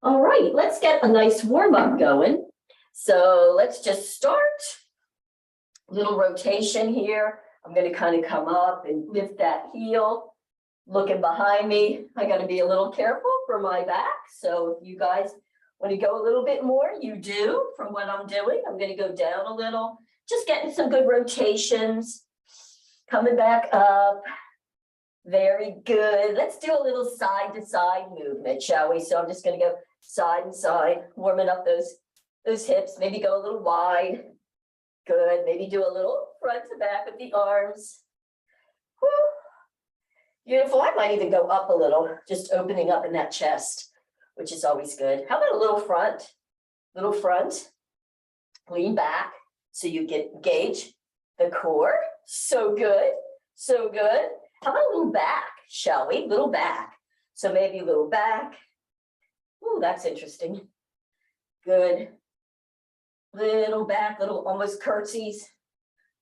All right, let's get a nice warm up going. So let's just start. Little rotation here. I'm going to kind of come up and lift that heel. Looking behind me, I got to be a little careful for my back. So if you guys want to go a little bit more, you do from what I'm doing. I'm going to go down a little, just getting some good rotations. Coming back up. Very good. Let's do a little side to side movement, shall we? So I'm just going to go side and side, warming up those hips, maybe go a little wide. Good. Maybe do a little front to back with the arms. Woo. Beautiful. I might even go up a little, just opening up in that chest, which is always good. How about a little front? Little front. Lean back so you engage the core. So good. So good. How about a little back, shall we? Little back. So maybe a little back. Ooh, that's interesting. Good. Little back, little almost curtsies.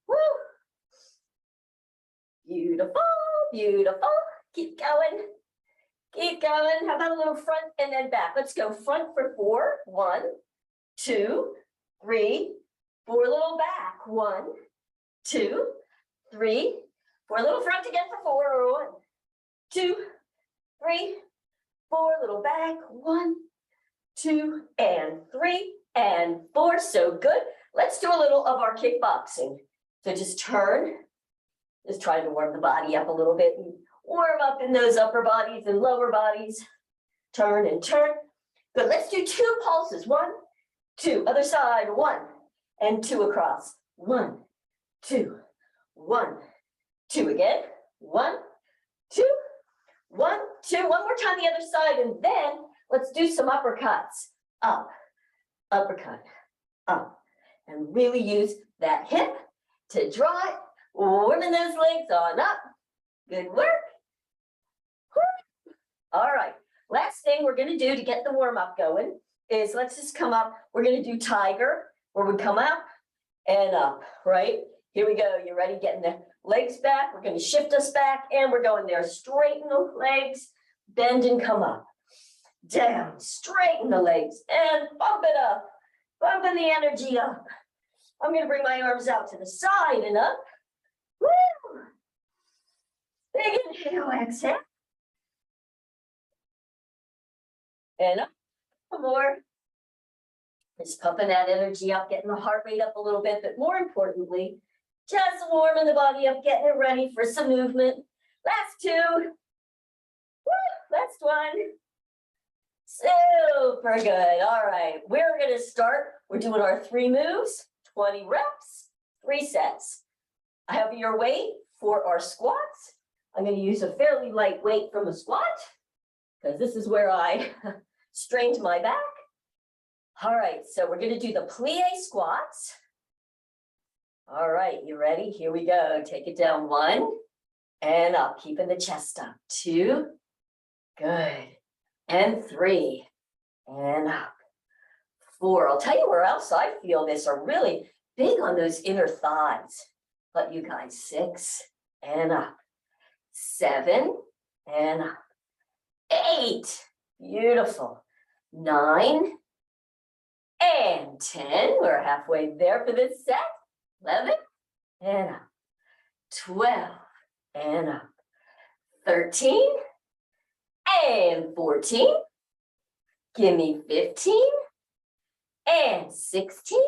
Woo. Beautiful, beautiful. Keep going. Keep going. How about a little front and then back? Let's go front for 4. 1, 2, 3, 4. Little back. 1, 2, 3, 4. Little front again for 4. 1, 2, 3, 4. Little back. 1, 2, and 3, and 4. So good. Let's do a little of our kickboxing. So just turn. Just trying to warm the body up a little bit and warm up in those upper bodies and lower bodies. Turn and turn. Good. Let's do 2 pulses. 1, 2. Other side. 1 and 2 across. 1, 2, 1, 2 again. 1, 2, 1, 2. One more time the other side, and then let's do some uppercuts. Up, uppercut, up, and really use that hip to draw it. Warming those legs on up. Good work. Woo. All right. Last thing we're going to do to get the warm up going is let's just come up. We're going to do tiger, where we come up and up, right? Here we go. You ready? Getting the legs back. We're going to shift us back, and we're going there. Straighten the legs, bend and come up. Down, straighten the legs, and bump it up. Bumping the energy up. I'm going to bring my arms out to the side and up. Woo! Big inhale, exhale. And up. One more. Just pumping that energy up, getting the heart rate up a little bit, but more importantly, just warming the body up, getting it ready for some movement. Last 2. Woo! Last 1. Super good. All right, we're going to start. We're doing our 3 moves, 20 reps, 3 sets. I have your weight for our squats. I'm going to use a fairly light weight from a squat because this is where I strained my back. All right, so we're going to do the plie squats. All right, you ready? Here we go. Take it down. 1 and up, keeping the chest up. 2, good. And 3 and up. 4. I'll tell you where else I feel this are really big on those inner thighs. But you guys, 6 and up. 7 and up. 8. Beautiful. 9 and 10. We're halfway there for this set. 11 and up. 12 and up. 13 and 14. Give me 15 and 16.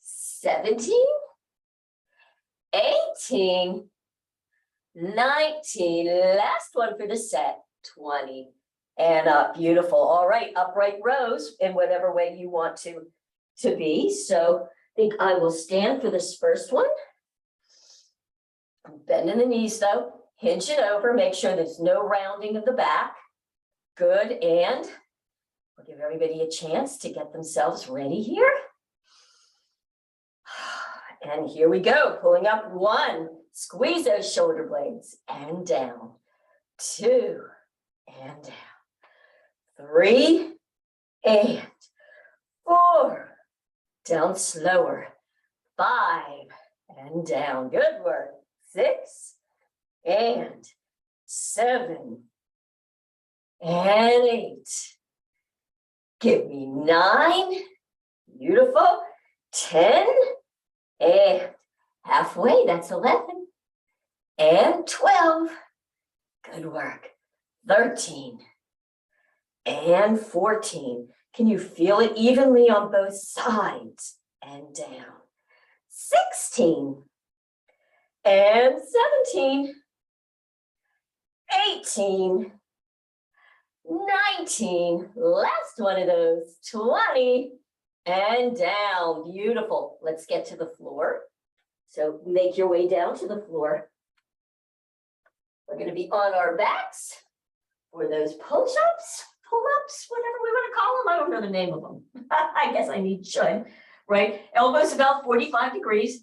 17. 18, 19, last one for the set, 20, and up. Beautiful. All right, upright rows in whatever way you want to be. So I think I will stand for this first one. Bending the knees though, hinge it over, make sure there's no rounding of the back. Good, and we'll give everybody a chance to get themselves ready here. And here we go, pulling up 1, squeeze those shoulder blades, and down. 2, and down. 3, and 4, down slower. 5, and down, good work. 6, and 7, and 8. Give me 9. Beautiful. 10 and halfway, that's 11. And 12. Good work. 13 and 14. Can you feel it evenly on both sides and down? 16 and 17. 18. 19. Last one of those. 20 and down. Beautiful. Let's get to the floor. So make your way down to the floor. We're going to be on our backs for those push-ups, pull-ups, whatever we want to call them. I don't know the name of them. I guess I should, right? Elbows about 45 degrees.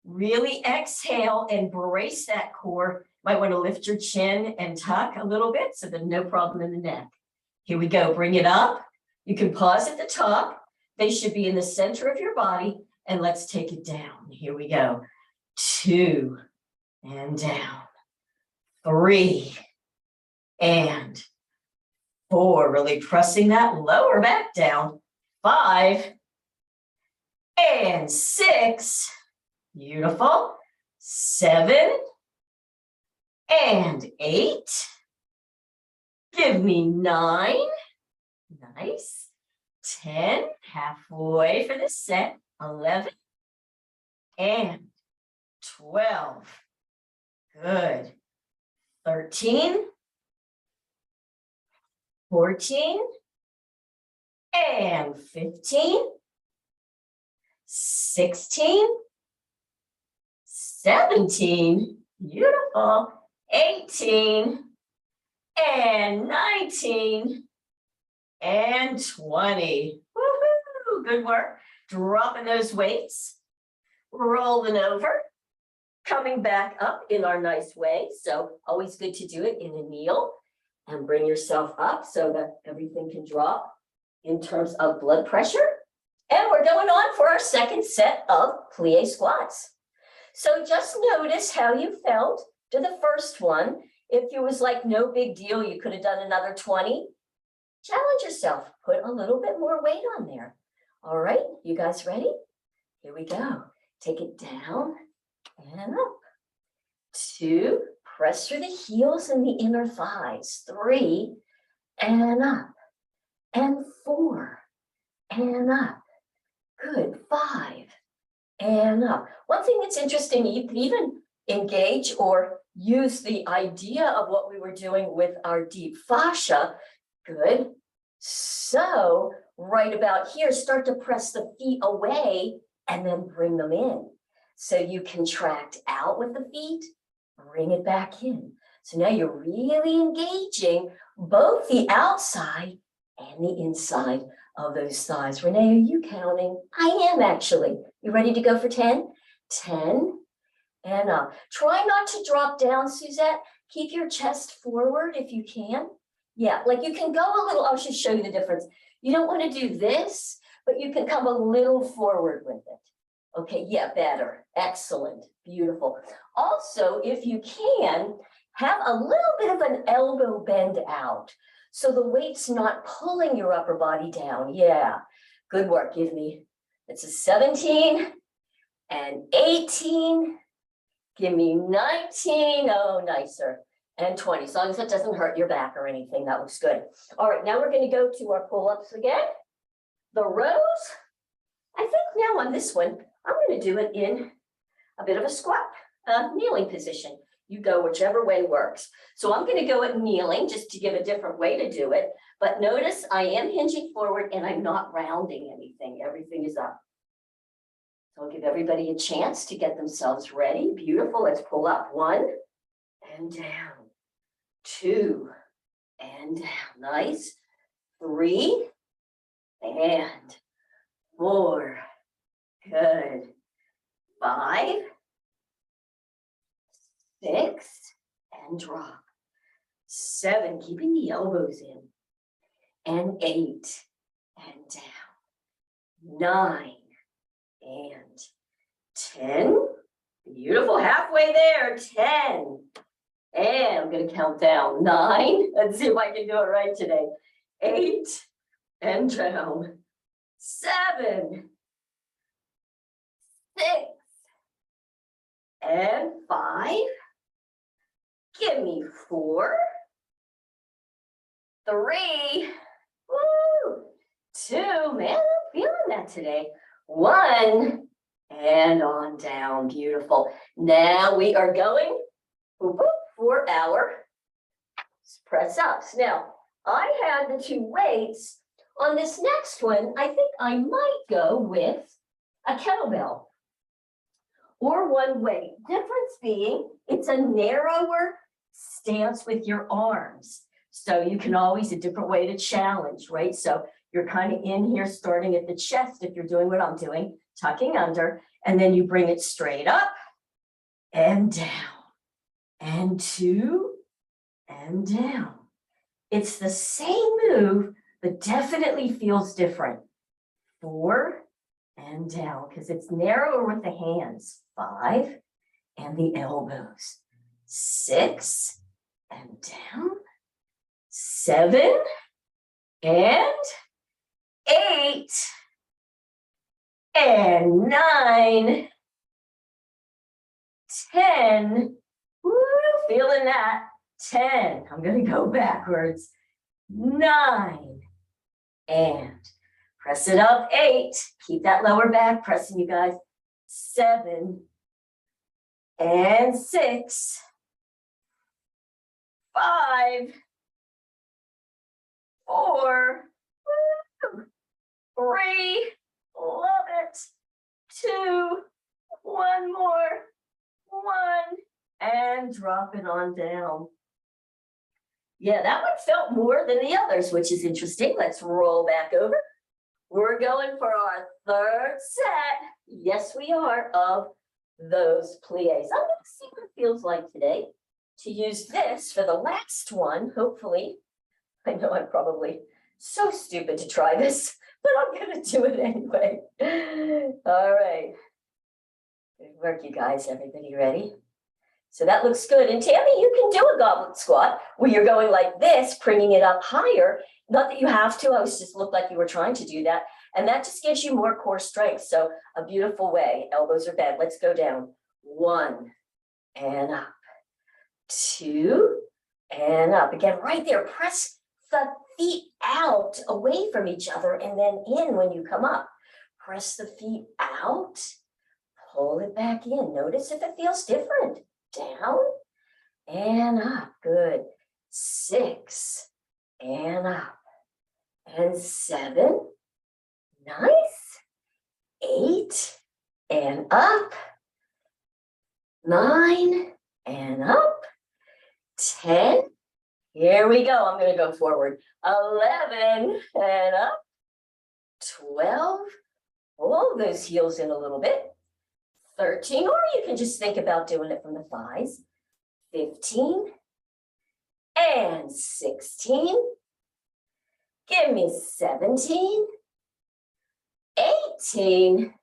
Really exhale and brace that core. Might want to lift your chin and tuck a little bit so there's no problem in the neck. Here we go. Bring it up. You can pause at the top. They should be in the center of your body. And let's take it down. Here we go. 2 and down. 3 and 4. Really pressing that lower back down. 5 and 6. Beautiful. 7 and 8. Give me 9. Nice. 10. Halfway for this set. 11 and 12. Good. 13. 14 and 15. 16. 17. Beautiful. 18 and 19 and 20. Woohoo! Good work. Dropping those weights, rolling over, coming back up in our nice way. So always good to do it in a kneel and bring yourself up so that everything can drop in terms of blood pressure. And we're going on for our second set of plie squats. So just notice how you felt to the first one. If it was like no big deal, you could have done another 20. Challenge yourself, put a little bit more weight on there. All right, you guys ready? Here we go. Take it down and up. 2, press through the heels and the inner thighs. 3 and up. And 4 and up. Good. 5 and up. One thing that's interesting, you can even engage or use the idea of what we were doing with our deep fascia. Good. So right about here, start to press the feet away and then bring them in. So you contract out with the feet, bring it back in. So now you're really engaging both the outside and the inside of those thighs. Renee, are you counting? I am actually. You ready to go for 10? 10 and up. Try not to drop down, Suzette. Keep your chest forward if you can. Yeah, like you can go a little, I'll just show you the difference. You don't want to do this, but you can come a little forward with it. Okay, yeah, better. Excellent. Beautiful. Also, if you can, have a little bit of an elbow bend out so the weight's not pulling your upper body down. Yeah, good work. Give me, it's a 17 and 18. Give me 19. Oh, nicer. And 20, as long as it doesn't hurt your back or anything, that looks good. All right, now we're going to go to our pull-ups again. The rows, I think now on this one, I'm going to do it in a bit of a squat, kneeling position. You go whichever way works. So I'm going to go at kneeling just to give a different way to do it. But notice I am hinging forward and I'm not rounding anything. Everything is up. So I'll give everybody a chance to get themselves ready. Beautiful. Let's pull up. 1 and down. 2 and down. Nice. 3 and 4. Good. 5, 6 and drop. 7, keeping the elbows in. And 8 and down. 9 and 10. Beautiful. Halfway there. 10 And I'm going to count down 9. Let's see if I can do it right today. 8 and down. 7, 6, and 5. Give me 4, 3, woo, 2, man, I'm feeling that today. 1, and on down, beautiful. Now we are going for our press ups. Now, I had the 2 weights. On this next one, I think I might go with a kettlebell or 1 weight. Difference being, it's a narrower stance with your arms. So you can always a different way to challenge, right? So you're kind of in here starting at the chest if you're doing what I'm doing, tucking under, and then you bring it straight up and down, and 2 and down. It's the same move, but definitely feels different. 4 and down, because it's narrower with the hands. 5 and the elbows. 6 and down. 7 and 8 and 9, 10. Woo, feeling that. 10. I'm going to go backwards. 9 and press it up. 8. Keep that lower back pressing, you guys. 7 and 6. 5, 4, 3, love it. 2, 1 more. 1, and drop it on down. Yeah, that one felt more than the others, which is interesting. Let's roll back over. We're going for our 3rd set. Yes, we are, of those plies. I'm going to see what it feels like today to use this for the last one, hopefully. I know I'm probably so stupid to try this, but I'm going to do it anyway. All right. Good work, you guys. Everybody ready? So that looks good. And Tammy, you can do a goblet squat where you're going like this, bringing it up higher. Not that you have to, I was just looked like you were trying to do that. And that just gives you more core strength. So a beautiful way. Elbows are bent. Let's go down. 1 and up. 2 and up. Again, right there. Press the feet out away from each other and then in when you come up. Press the feet out. Pull it back in. Notice if it feels different. Down and up. Good. 6 and up. And 7. Nice. 8 and up. 9 and up. 10. Here we go. I'm going to go forward. 11 and up. 12. Pull those heels in a little bit. 13, or you can just think about doing it from the thighs. 15 and 16. Give me 17, 18,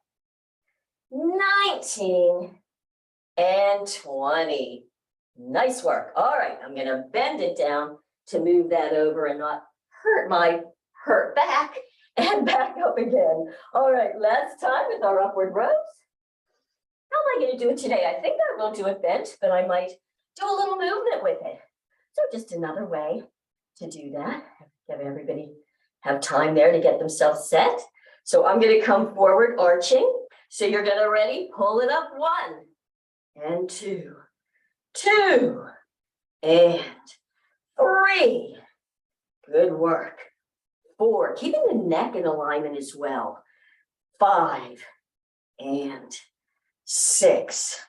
19, and 20. Nice work. All right, I'm going to bend it down to move that over and not hurt my back, and back up again. All right, last time with our upward rows. How am I going to do it today? I think I will do it bent, but I might do a little movement with it. So just another way to do that. Give everybody have time there to get themselves set. So I'm going to come forward arching. So you're going to ready? Pull it up. 1 and 2, 2 and 3. Good work. 4, keeping the neck in alignment as well. 5 and 6.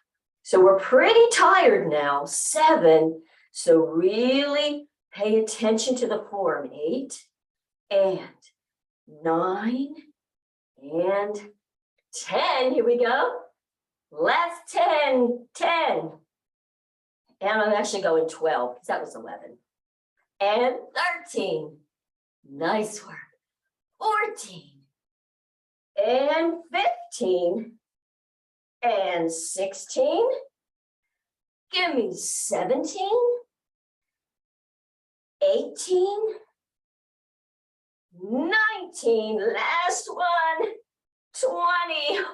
So we're pretty tired now. 7. So really pay attention to the form. 8 and 9 and 10. Here we go. Last 10. 10. And I'm actually going 12 because that was 11. And 13. Nice work. 14. And 15. And 16. Give me 17, 18, 19, last one, 20. Woo.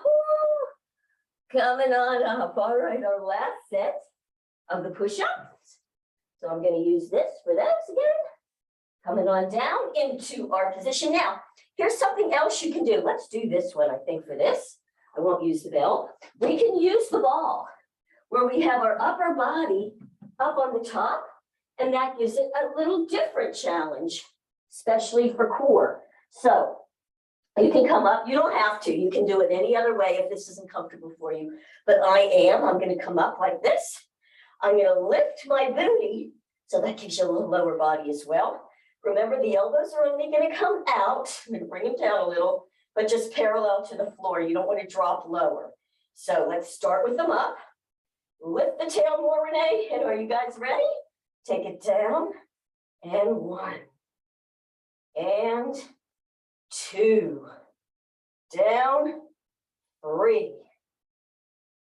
Coming on up. All right, our last set of the push-ups. So I'm going to use this for those again. Coming on down into our position. Now, here's something else you can do. Let's do this one, I think, for this. I won't use the bell. We can use the ball where we have our upper body up on the top, and that gives it a little different challenge, especially for core. So you can come up, you don't have to, you can do it any other way if this isn't comfortable for you, but I'm going to come up like this. I'm going to lift my booty, so that gives you a little lower body as well. Remember, the elbows are only going to come out. I'm going to bring them down a little, but just parallel to the floor. You don't want to drop lower. So let's start with them up. Lift the tail more, Renee. And are you guys ready? Take it down. And 1. And 2. Down. 3.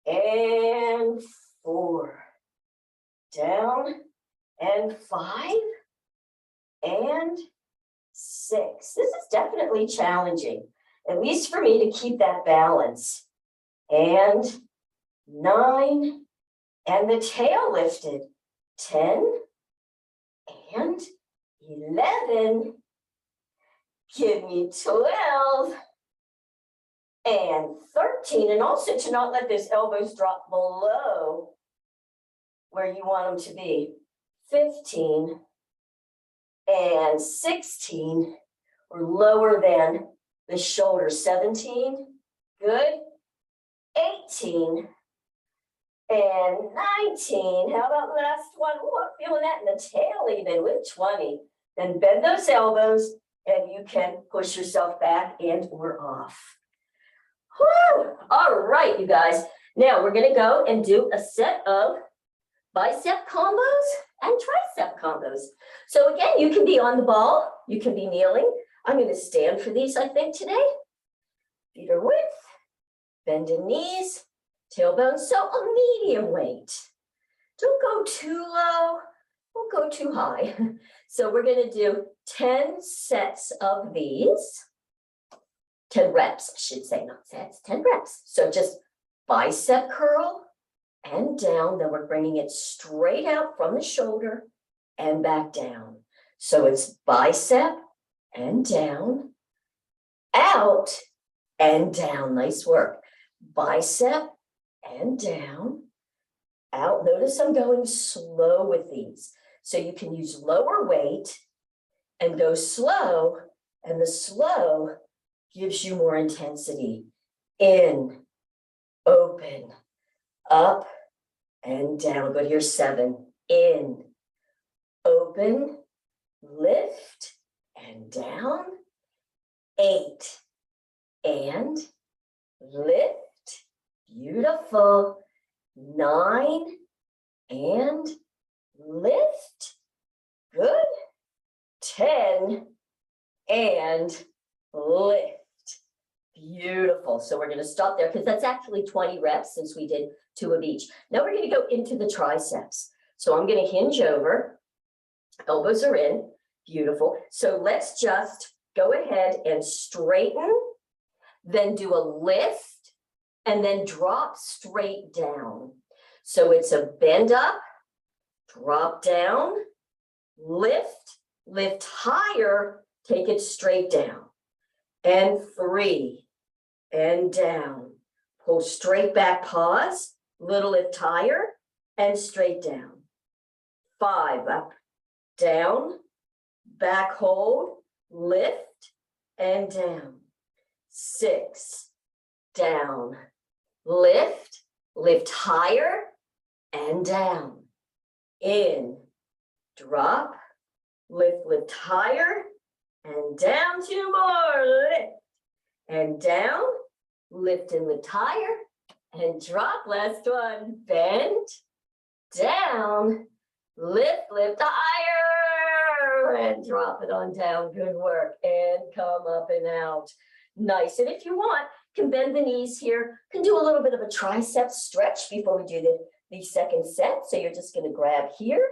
And 4. Down. And 5. And 6. This is definitely challenging, at least for me to keep that balance. And 9, and the tail lifted. 10 and 11. Give me 12 and 13. And also to not let those elbows drop below where you want them to be. 15 and 16, or lower than the shoulder. 17, good. 18 and 19. How about last one? Ooh, I'm feeling that in the tail even with 20. Then bend those elbows and you can push yourself back and or off. Whew. All right, you guys. Now we're going to go and do a set of bicep combos and tricep combos. So again, you can be on the ball, you can be kneeling. I'm going to stand for these, I think, today. Feet are width, bend in knees, tailbone, so a medium weight. Don't go too low, don't go too high. So we're going to do 10 sets of these, 10 reps, I should say, not sets, 10 reps. So just bicep curl and down, then we're bringing it straight out from the shoulder and back down. So it's bicep and down, out and down. Nice work. Bicep and down, out. Notice I'm going slow with these. So you can use lower weight and go slow, and the slow gives you more intensity. In, open, up and down. Good, here's 7. In, open, lift and down. 8 and lift. Beautiful. 9 and lift. Good. 10 and lift. Beautiful. So we're going to stop there because that's actually 20 reps since we did 2 of each. Now we're going to go into the triceps. So I'm going to hinge over. Elbows are in. Beautiful. So let's just go ahead and straighten, then do a lift, and then drop straight down. So it's a bend up, drop down, lift, lift higher, take it straight down. And 3, and down. Pull straight back, pause, little lift higher, and straight down. 5, up, down, back hold, lift, and down. 6, down, lift, lift higher, and down. In, drop, lift, lift higher, and down. 2 more, lift, and down, lift and lift higher, and drop. Last one, bend, down, lift, lift higher, and drop it on down. Good work, and come up and out. Nice. And if you want, can bend the knees here, can do a little bit of a tricep stretch before we do the second set. So you're just going to grab here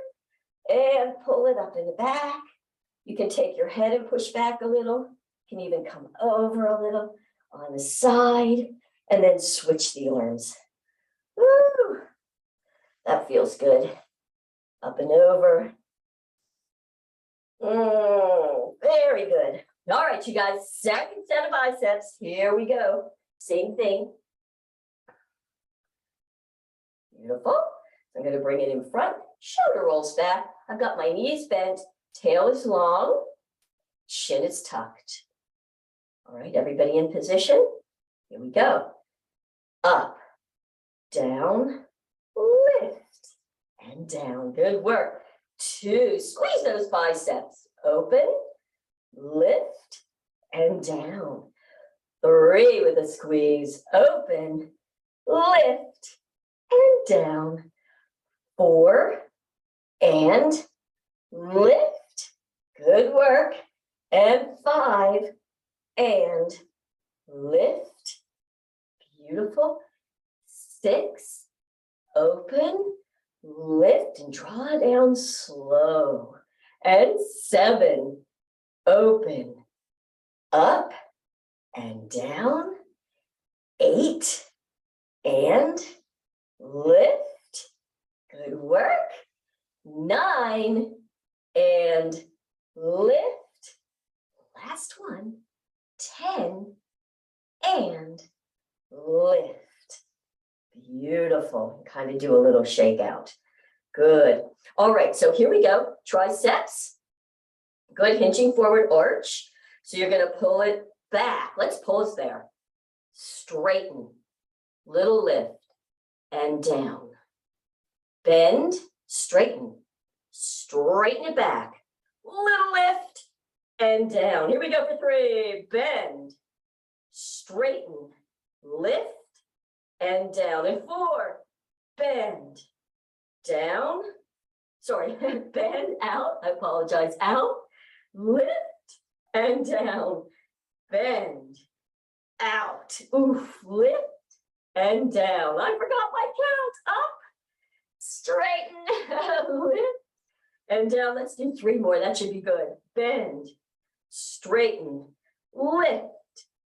and pull it up in the back. You can take your head and push back a little. You can even come over a little on the side and then switch the arms. Woo! That feels good. Up and over. Very good. All right, you guys, second set of biceps. Here we go. Same thing. Beautiful. I'm going to bring it in front. Shoulder rolls back. I've got my knees bent. Tail is long. Chin is tucked. All right, everybody in position. Here we go. Up, down, lift, and down. Good work. 2, squeeze those biceps. Open, lift, and down. 3 with a squeeze. Open, lift, and down. 4, and lift. Good work. And 5, and lift. Beautiful. 6, open, lift, and draw down slow. And 7, open, up, and down. 8, and lift. Good work. 9, and lift. Last one. 10, and lift. Beautiful. Kind of do a little shakeout. Good. All right, so here we go. Triceps. Good, hinging forward arch. So you're going to pull it back. Let's pause there. Straighten. Little lift and down. Bend, straighten. Straighten it back. Little lift and down. Here we go for 3. Bend, straighten, lift, and down. And 4, bend, down. Sorry, bend out. I apologize. Out, lift, and down. Bend, out. Oof, lift, and down. I forgot my count. Up, straighten, lift, and down. Let's do 3 more. That should be good. Bend, straighten, lift,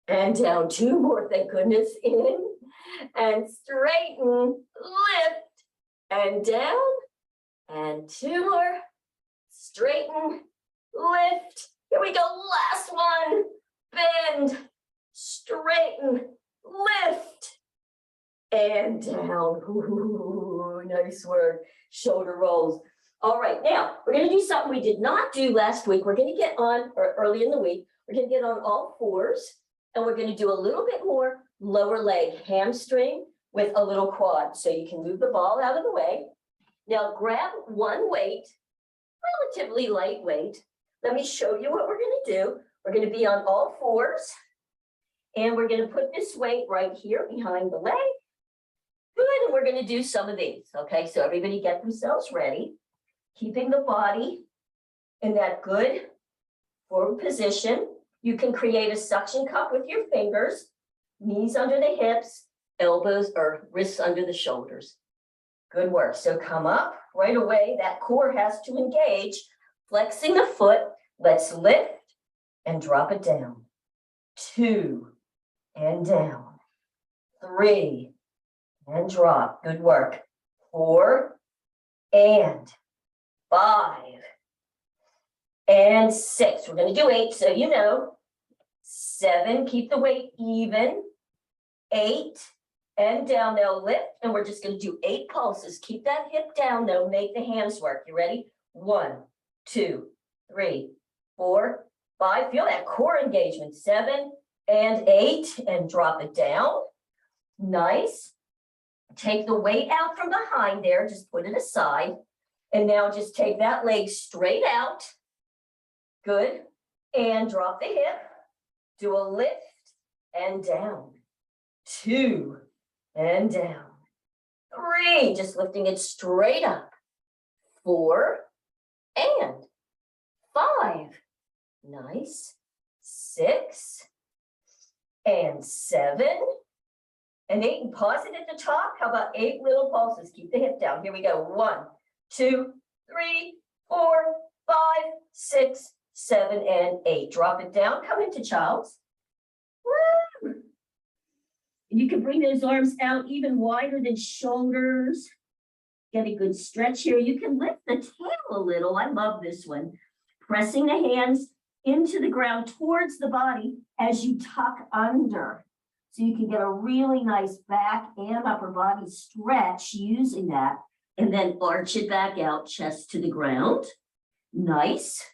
and down. 2 more, thank goodness. In and straighten, lift, and down. And 2 more. Straighten, lift. Here we go. Last one. Bend, straighten, lift, and down. Ooh, nice work. Shoulder rolls. All right, now we're going to do something we did not do last week. We're going to get on, or early in the week, we're going to get on all 4s, and we're going to do a little bit more lower leg hamstring with a little quad. So you can move the ball out of the way. Now grab one weight, relatively lightweight. Let me show you what we're going to do. We're going to be on all 4s, and we're going to put this weight right here behind the leg. Good, and we're going to do some of these. Okay, so everybody get themselves ready. Keeping the body in that good forward position. You can create a suction cup with your fingers, knees under the hips, elbows or wrists under the shoulders. Good work. So come up right away. That core has to engage. Flexing the foot. Let's lift and drop it down. 2 and down. 3 and drop. Good work. 4 and 5 and 6. We're going to do 8, so you know. 7, keep the weight even. 8 and down. Now lift, and we're just going to do 8 pulses. Keep that hip down, though. Make the hands work. You ready? 1, 2, 3, 4, 5. Feel that core engagement. 7 and 8, and drop it down. Nice. Take the weight out from behind there. Just put it aside. And now just take that leg straight out. Good. And drop the hip. Do a lift and down. 2 and down. 3, just lifting it straight up. 4 and 5. Nice. 6 and 7 and 8 and pause it at the top. How about 8 little pulses? Keep the hip down. Here we go. 1, 2, 3, 4, 5, 6, 7, and 8. Drop it down. Come into child's. Woo! You can bring those arms out even wider than shoulders. Get a good stretch here. You can lift the tail a little. I love this one. Pressing the hands into the ground towards the body as you tuck under. So you can get a really nice back and upper body stretch using that. And then arch it back out, chest to the ground. Nice.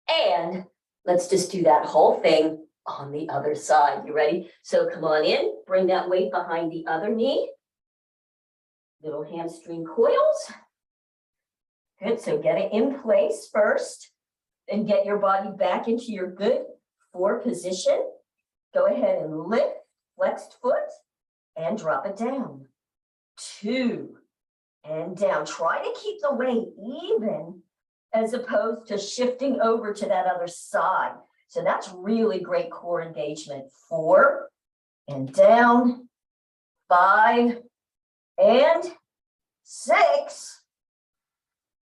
And let's just do that whole thing on the other side. You ready? So come on in, bring that weight behind the other knee. Little hamstring coils. Good, so get it in place first and get your body back into your good 4 position. Go ahead and lift, flexed foot, and drop it down. 2, and down. Try to keep the weight even as opposed to shifting over to that other side. So that's really great core engagement. 4, and down. 5, and 6,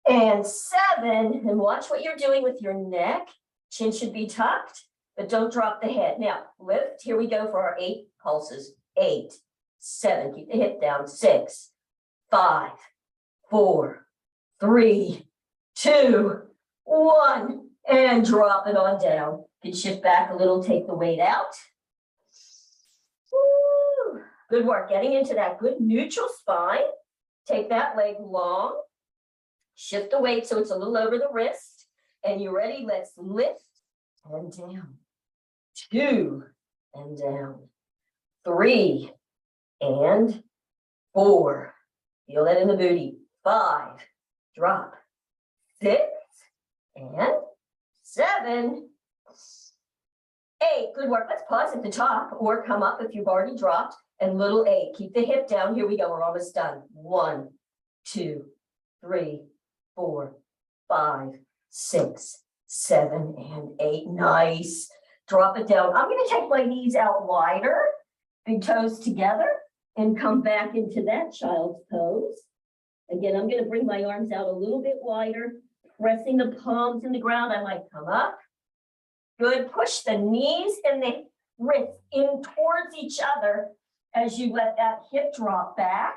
and 7. And watch what you're doing with your neck. Chin should be tucked, but don't drop the head. Now, lift. Here we go for our 8 pulses. 8, 7. Keep the hip down. 6, 5, 4, 3, 2, 1. And drop it on down. You can shift back a little, take the weight out. Woo. Good work. Getting into that good neutral spine. Take that leg long. Shift the weight so it's a little over the wrist. And you ready? Let's lift and down. 2, and down. 3, and 4. Feel that in the booty. 5, drop. 6, and 7, 8. Good work. Let's pause at the top or come up if you've already dropped. And little 8. Keep the hip down. Here we go. We're almost done. 1, 2, 3, 4, 5, 6, 7, and 8. Nice. Drop it down. I'm going to take my knees out wider, big toes together, and come back into that child's pose. Again, I'm going to bring my arms out a little bit wider, pressing the palms in the ground. I might come up. Good. Push the knees and the wrists in towards each other as you let that hip drop back.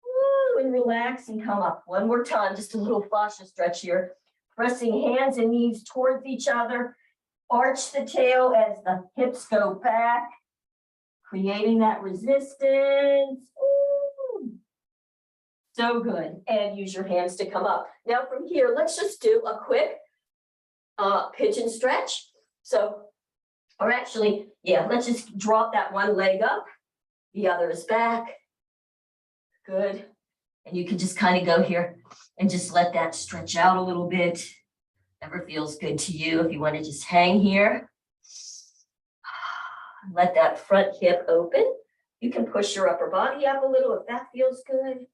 Woo, and relax and come up. One more time, just a little fascia stretch here. Pressing hands and knees towards each other. Arch the tail as the hips go back, creating that resistance. Ooh. So good. And use your hands to come up. Now from here, let's just do a quick pigeon stretch. So, or actually, yeah, let's just drop that one leg up. The other is back. Good. And you can just kind of go here and just let that stretch out a little bit. Whatever feels good to you. If you want to just hang here, let that front hip open. You can push your upper body up a little if that feels good,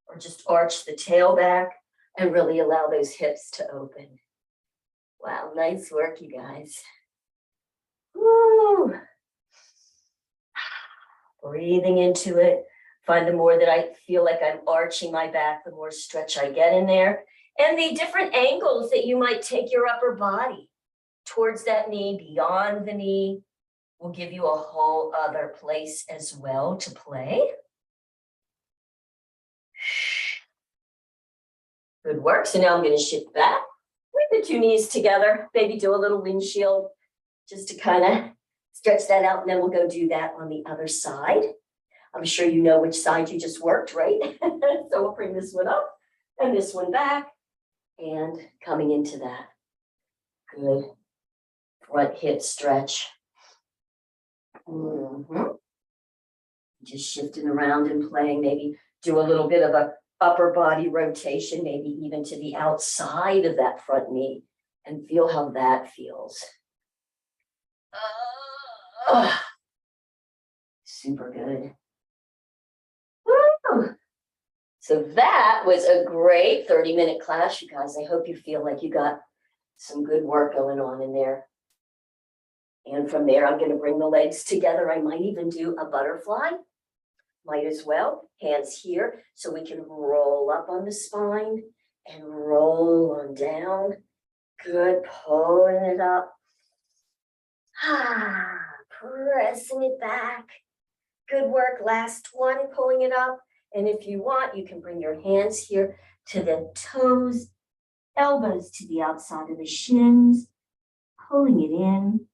or just arch the tail back and really allow those hips to open. Wow, nice work, you guys. Woo. Breathing into it. Find the more that I feel like I'm arching my back, the more stretch I get in there. And the different angles that you might take your upper body towards that knee, beyond the knee, will give you a whole other place as well to play. Good work. So now I'm going to shift back. Bring the 2 knees together. Maybe do a little windshield just to kind of stretch that out. And then we'll go do that on the other side. I'm sure you know which side you just worked, right? So we'll bring this one up and this one back. And coming into that good front hip stretch. Just shifting around and playing, maybe do a little bit of a upper body rotation, maybe even to the outside of that front knee, and feel how that feels. Super good. Woo! So that was a great 30-minute class, you guys. I hope you feel like you got some good work going on in there. And from there, I'm going to bring the legs together. I might even do a butterfly might as well. Hands here, so we can roll up on the spine and roll on down. Good, pulling it up. Pressing it back. Good work, last one, pulling it up. And if you want, you can bring your hands here to the toes, elbows to the outside of the shins, pulling it in,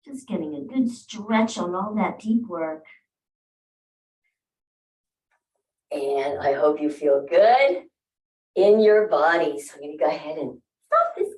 just getting a good stretch on all that deep work. And I hope you feel good in your body. So I'm going to go ahead and stop this